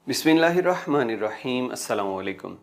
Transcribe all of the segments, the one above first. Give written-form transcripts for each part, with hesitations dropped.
बिस्मिल्लाहिर्रहमानिर्रहीम अस्सलामु अलैकुम।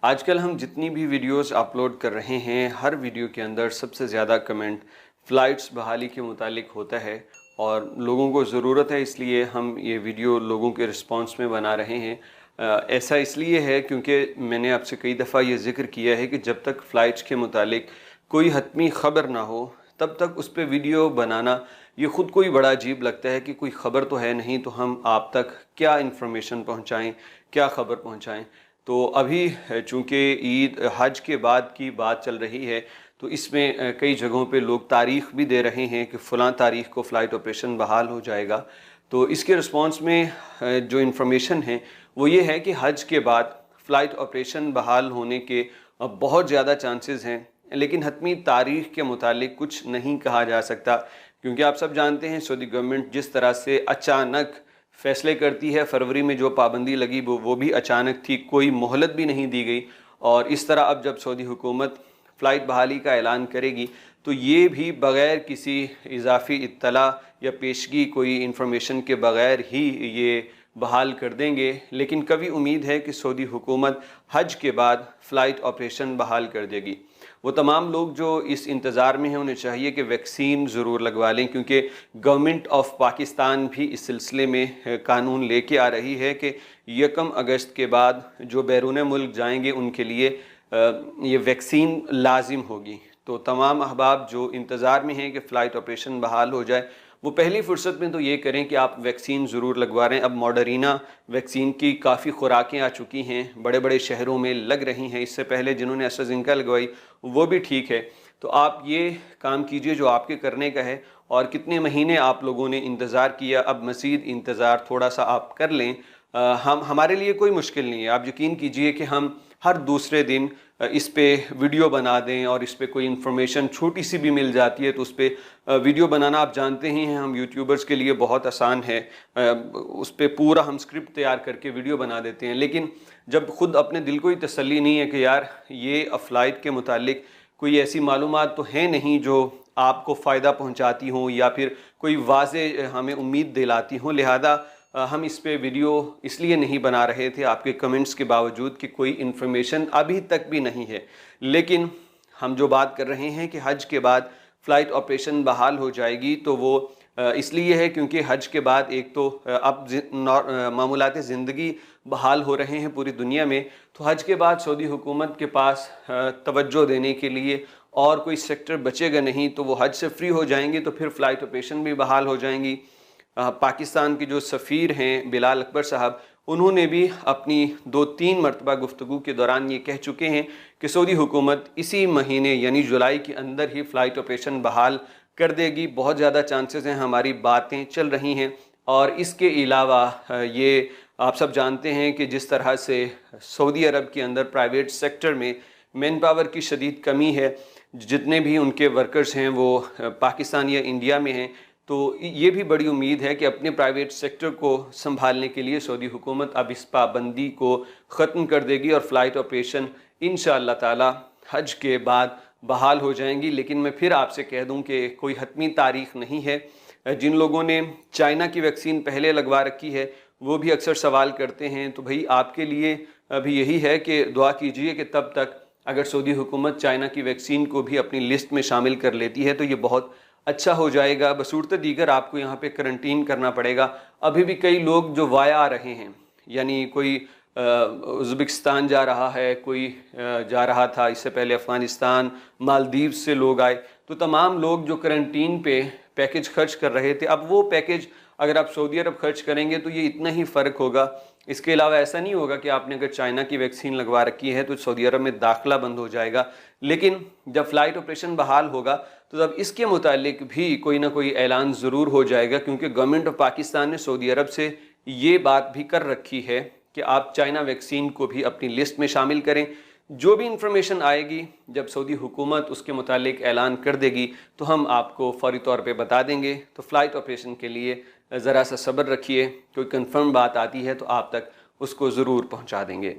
आजकल हम जितनी भी वीडियोस अपलोड कर रहे हैं, हर वीडियो के अंदर सबसे ज़्यादा कमेंट फ़्लाइट्स बहाली के मुतालिक होता है और लोगों को ज़रूरत है, इसलिए हम ये वीडियो लोगों के रिस्पांस में बना रहे हैं। ऐसा इसलिए है क्योंकि मैंने आपसे कई दफ़ा ये ज़िक्र किया है कि जब तक फ़्लाइट्स के मुतालिक कोई हतमी ख़बर ना हो तब तक उस पर वीडियो बनाना ये ख़ुद को ही बड़ा अजीब लगता है कि कोई ख़बर तो है नहीं, तो हम आप तक क्या इन्फॉर्मेशन पहुंचाएं, क्या ख़बर पहुंचाएं। तो अभी चूँकि ईद हज के बाद की बात चल रही है, तो इसमें कई जगहों पे लोग तारीख़ भी दे रहे हैं कि फ़लाँ तारीख़ को फ़्लाइट ऑपरेशन बहाल हो जाएगा। तो इसके रिस्पॉन्स में जो इन्फॉर्मेशन है वो ये है कि हज के बाद फ़्लाइट ऑपरेशन बहाल होने के बहुत ज़्यादा चांसेस हैं, लेकिन हतमी तारीख़ के मुतालिक कुछ नहीं कहा जा सकता, क्योंकि आप सब जानते हैं सऊदी गवर्नमेंट जिस तरह से अचानक फ़ैसले करती है। फरवरी में जो पाबंदी लगी वो भी अचानक थी, कोई मोहलत भी नहीं दी गई। और इस तरह अब जब सऊदी हुकूमत फ़्लाइट बहाली का ऐलान करेगी तो ये भी बग़ैर किसी इजाफ़ी इत्तला या पेशगी, कोई इन्फॉर्मेशन के बग़ैर ही ये बहाल कर देंगे। लेकिन कभी उम्मीद है कि सऊदी हुकूमत हज के बाद फ़्लाइट ऑपरेशन बहाल कर देगी। वो तमाम लोग जो इस इंतज़ार में हैं उन्हें चाहिए कि वैक्सीन ज़रूर लगवा लें, क्योंकि गवर्नमेंट ऑफ पाकिस्तान भी इस सिलसिले में कानून लेके आ रही है कि 1 अगस्त के बाद जो बैरून मुल्क जाएंगे उनके लिए ये वैक्सीन लाजिम होगी। तो तमाम अहबाब जो इंतज़ार में हैं कि फ़्लाइट ऑपरेशन बहाल हो जाए, वो पहली फ़ुर्सत में तो ये करें कि आप वैक्सीन ज़रूर लगवा रहे हैं। अब मॉडर्ना वैक्सीन की काफ़ी खुराकें आ चुकी हैं, बड़े बड़े शहरों में लग रही हैं। इससे पहले जिन्होंने एस्ट्राज़ेनेका लगवाई वो भी ठीक है। तो आप ये काम कीजिए जो आपके करने का है। और कितने महीने आप लोगों ने इंतज़ार किया, अब मज़ीद इंतज़ार थोड़ा सा आप कर लें। हमारे लिए कोई मुश्किल नहीं है। आप यकीन कीजिए कि हम हर दूसरे दिन इस पे वीडियो बना दें, और इस पे कोई इन्फॉर्मेशन छोटी सी भी मिल जाती है तो उस पर वीडियो बनाना आप जानते ही हैं, हम यूट्यूबर्स के लिए बहुत आसान है। उस पर पूरा हम स्क्रिप्ट तैयार करके वीडियो बना देते हैं। लेकिन जब ख़ुद अपने दिल को ही तसल्ली नहीं है कि यार ये फ़्लाइट के मुतालिक कोई ऐसी मालूमात तो है नहीं जो आपको फ़ायदा पहुंचाती हों या फिर कोई वाज़े हमें उम्मीद दिलाती हों, लिहाजा हम इस पे वीडियो इसलिए नहीं बना रहे थे आपके कमेंट्स के बावजूद कि कोई इन्फॉर्मेशन अभी तक भी नहीं है। लेकिन हम जो बात कर रहे हैं कि हज के बाद फ़्लाइट ऑपरेशन बहाल हो जाएगी, तो वो इसलिए है क्योंकि हज के बाद एक तो अब मामूलात ज़िंदगी बहाल हो रहे हैं पूरी दुनिया में। तो हज के बाद सऊदी हुकूमत के पास तवज्जो देने के लिए और कोई सेक्टर बचेगा नहीं, तो वो हज से फ्री हो जाएंगे, तो फिर फ़्लाइट ऑपरेशन भी बहाल हो जाएंगी। पाकिस्तान के जो सफ़ीर हैं बिलाल अकबर साहब, उन्होंने भी अपनी 2-3 मरतबा गुफ्तगू के दौरान ये कह चुके हैं कि सऊदी हुकूमत इसी महीने यानी जुलाई के अंदर ही फ़्लाइट ऑपरेशन बहाल कर देगी। बहुत ज़्यादा चांसेस हैं, हमारी बातें चल रही हैं। और इसके अलावा ये आप सब जानते हैं कि जिस तरह से सऊदी अरब के अंदर प्राइवेट सेक्टर में मैन पावर की शदीद कमी है, जितने भी उनके वर्कर्स हैं वो पाकिस्तान या इंडिया में हैं। तो ये भी बड़ी उम्मीद है कि अपने प्राइवेट सेक्टर को संभालने के लिए सऊदी हुकूमत अब इस पाबंदी को ख़त्म कर देगी और फ़्लाइट ऑपरेशन इंशाअल्लाह ताला हज के बाद बहाल हो जाएंगी। लेकिन मैं फिर आपसे कह दूं कि कोई हतमी तारीख़ नहीं है। जिन लोगों ने चाइना की वैक्सीन पहले लगवा रखी है वो भी अक्सर सवाल करते हैं। तो भाई आपके लिए अभी यही है कि दुआ कीजिए कि तब तक अगर सऊदी हुकूमत चाइना की वैक्सीन को भी अपनी लिस्ट में शामिल कर लेती है तो ये बहुत अच्छा हो जाएगा। बसूरत दीगर आपको यहाँ पे करंटीन करना पड़ेगा। अभी भी कई लोग जो वाया आ रहे हैं, यानी कोई उज़्बेकिस्तान जा रहा है, कोई जा रहा था इससे पहले अफ़गानिस्तान, मालदीव से लोग आए, तो तमाम लोग जो करंटीन पे पैकेज खर्च कर रहे थे, अब वो पैकेज अगर आप सऊदी अरब खर्च करेंगे तो ये इतना ही फ़र्क होगा। इसके अलावा ऐसा नहीं होगा कि आपने अगर चाइना की वैक्सीन लगवा रखी है तो सऊदी अरब में दाखिला बंद हो जाएगा। लेकिन जब फ़्लाइट ऑपरेशन बहाल होगा तो तब इसके मुतालिक भी कोई ना कोई ऐलान ज़रूर हो जाएगा, क्योंकि गवर्नमेंट ऑफ पाकिस्तान ने सऊदी अरब से ये बात भी कर रखी है कि आप चाइना वैक्सीन को भी अपनी लिस्ट में शामिल करें। जो भी इंफॉर्मेशन आएगी जब सऊदी हुकूमत उसके मुतालिक ऐलान कर देगी तो हम आपको फ़ौरी तौर पे बता देंगे। तो फ़्लाइट ऑपरेशन के लिए ज़रा सा सब्र रखिए, कोई कंफर्म बात आती है तो आप तक उसको ज़रूर पहुंचा देंगे।